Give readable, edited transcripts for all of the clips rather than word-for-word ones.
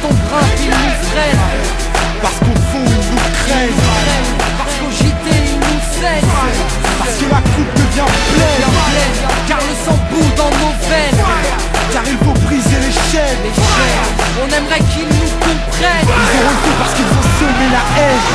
on grimpe, ils nous freinent. Parce qu'au fond ils nous craignent. Parce qu'au JT ils nous saignent. Parce que la coupe devient pleine. Car le sang bout dans nos veines. Car il faut briser les chaînes. Les chaînes, on aimerait qu'ils nous comprennent. Ils auront le feu parce qu'ils ont semé la haine.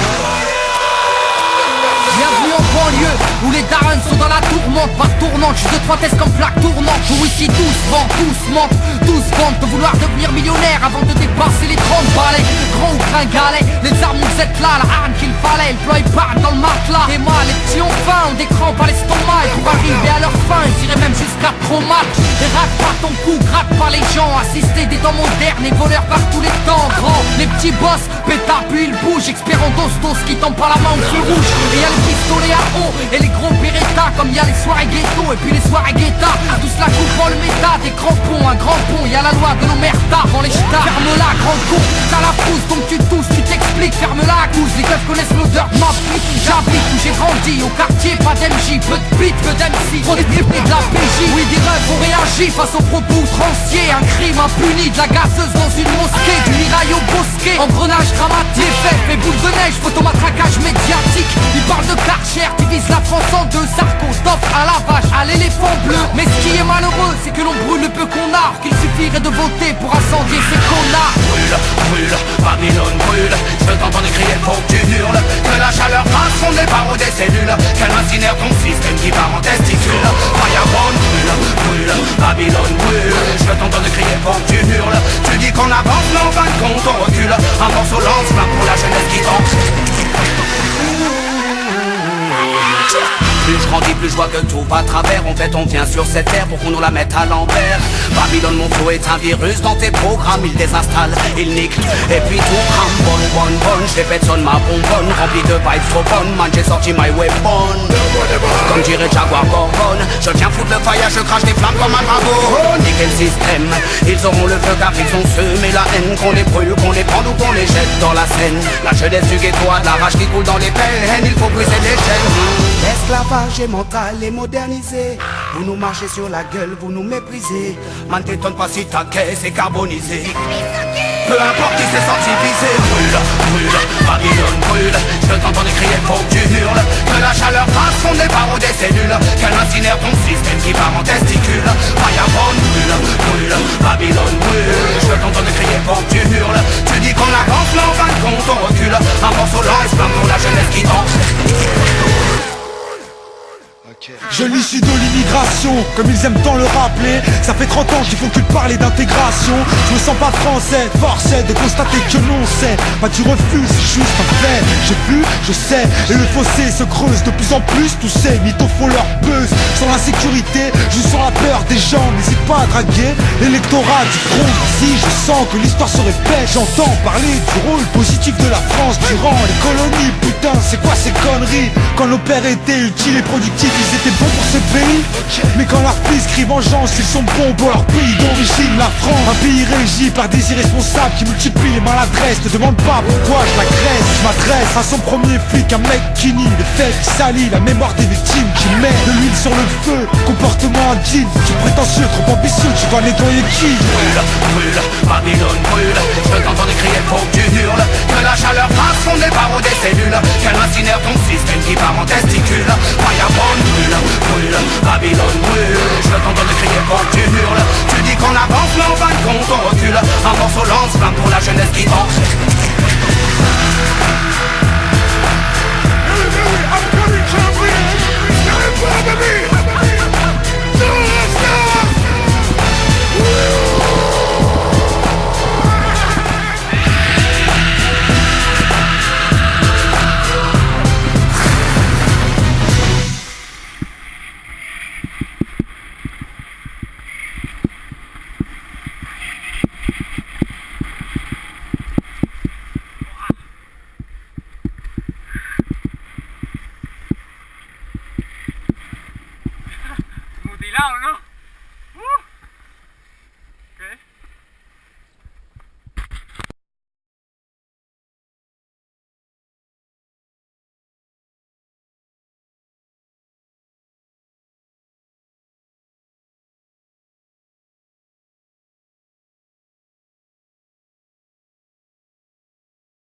Bienvenue en banlieue, où les darons sont dans la tourmente. Pas tournante, juste 2-3 tests comme plaque tournante. Joue ici doucement, doucement, 12 bandes de vouloir devenir millionnaire avant de dépasser les 30 balais. Grand ou gringalet, les armes nous êtes là, la arme qu'il fallait. Le plan il part dans le matelas. Et mal, les petits ont faim, ont des crampes à l'estomac. Et pour arriver à leur fin, ils iraient même jusqu'à trop match. Et rate pas ton cou, gratte pas les gens. Assister des temps modernes et voleurs par tous les temps. Grand, les petits boss, pétard puis ils bougent. Expert en dos qui tend pas la main au feu rouge. Et y'a les pistolets à eau et les gros Beretta. Comme y'a les soirées ghetto et puis les soirées guetta. Tous la couvrant le méta, des crampons, un grand pont. Y'a la loi de l'omerta dans les ch'tas. Ferme-la, grand con, t'as la frousse donc tu tousses, tu t'expliques. Ferme-la à cause, les keufs connaissent l'odeur de ma flic. J'habite où j'ai grandi, au quartier, pas d'MJ. Peu de beat, peu d'MC, trop de la PJ. Oui, des rêves ont réagi face aux propos outranciers. Un crime impuni, de la gazeuse dans une mosquée. Du mirail au bosquet, engrenage dramatique. Fait boule de neige, photomatraquage médiatique. Il parle de Karcher, tu vises la France en deux. Sarko, top à la vache, à l'éléphant bleu. Mais ce qui est malheureux, c'est que l'on brûle le peu qu'on a. Qu'il suffirait de voter pour incendier ces connards. Brûle, brûle, Babylone brûle. Je t'entends crier, faut que tu hurles. Que la chaleur passe, on des barreaux des cellules. Qu'elle incinère ton système qui part en testicule. Fireborn brûle, brûle, Babylone brûle. Je t'entends crier, faut que tu hurles. Tu dis qu'on avance, mais en fin de compte on recule. Un morceau lance-flamme pour la jeunesse qui danse. Plus je grandis, plus je vois que tout va à travers. En fait on vient sur cette terre pour qu'on nous la mette à l'envers. Babylone mon flow est un virus dans tes programmes. Il désinstalle, il nique, et puis tout crame. Bonne, je répète sonne ma bonbonne. Rempli de vibes trop bonnes, man j'ai sorti my weapon. Comme dirait Jaguar Gorgon, je viens foutre le fire, je crache des flammes comme un dragon. Niquer le système, ils auront le feu car ils ont semé la haine. Qu'on les brûle, qu'on les prend ou qu'on les jette dans la Seine. La jeunesse du ghetto a de la rage qui coule dans les veines. Il faut briser les chaînes. L'esclavage est mental et modernisé. Vous nous marchez sur la gueule, vous nous méprisez. Man t'étonne pas si ta caisse est carbonisée. Peu importe qui s'est senti visé. Brûle, brûle, Babylone brûle. Je t'entends crier, faut que tu hurles. Que la chaleur passe, on des barreaux des cellules. Qu'elle incinère ton système qui part en testicule. Fireborn brûle, brûle, Babylone brûle. Je t'entends crier, faut que tu hurles. Tu dis qu'on avance, mais en fin de compte on recule. Un morceau lance-flamme pour la jeunesse qui danse. Je l'issue de l'immigration, comme ils aiment tant le rappeler. Ça fait 30 ans qu'ils font que de parler d'intégration. Je me sens pas français, forcé de constater que non c'est pas du refus, c'est juste un fait. J'ai vu, je sais, et le fossé se creuse de plus en plus. Tous ces mythos font leur buzz. Sans l'insécurité, juste sans la peur des gens. N'hésite pas à draguer l'électorat du front. Si je sens que l'histoire se répète, j'entends parler du rôle positif de la France durant les colonies. Putain, c'est quoi ces conneries? Quand nos pères étaient utiles et productifs, ils étaient bons pour ce pays. Mais quand leurs fils crient vengeance, ils sont bons pour leur pays d'origine, la France. Un pays régi par des irresponsables qui multiplient les maladresses. Ne demande pas pourquoi je l'agresse. Je m'adresse à son premier flic, un mec qui nie les faits, qui salit la mémoire des victimes, qui met de l'huile sur le feu. Comportement indigne, tu prétentieux, trop ambitieux, tu vas nettoyer qui? Brûle, brûle, Babylone brûle. Je t'entends crier, faut que tu hurles. Que la chaleur passe, on des barreaux des cellules. Qu'elle incinère ton système qui part en testicule. Fireborn brûle, brûle, Babylone brûle. Je t'entends crier, faut que tu hurles. Tu dis qu'on avance, mais en fin de compte on recule. Un morceau lance-flamme pour la jeunesse qui danse.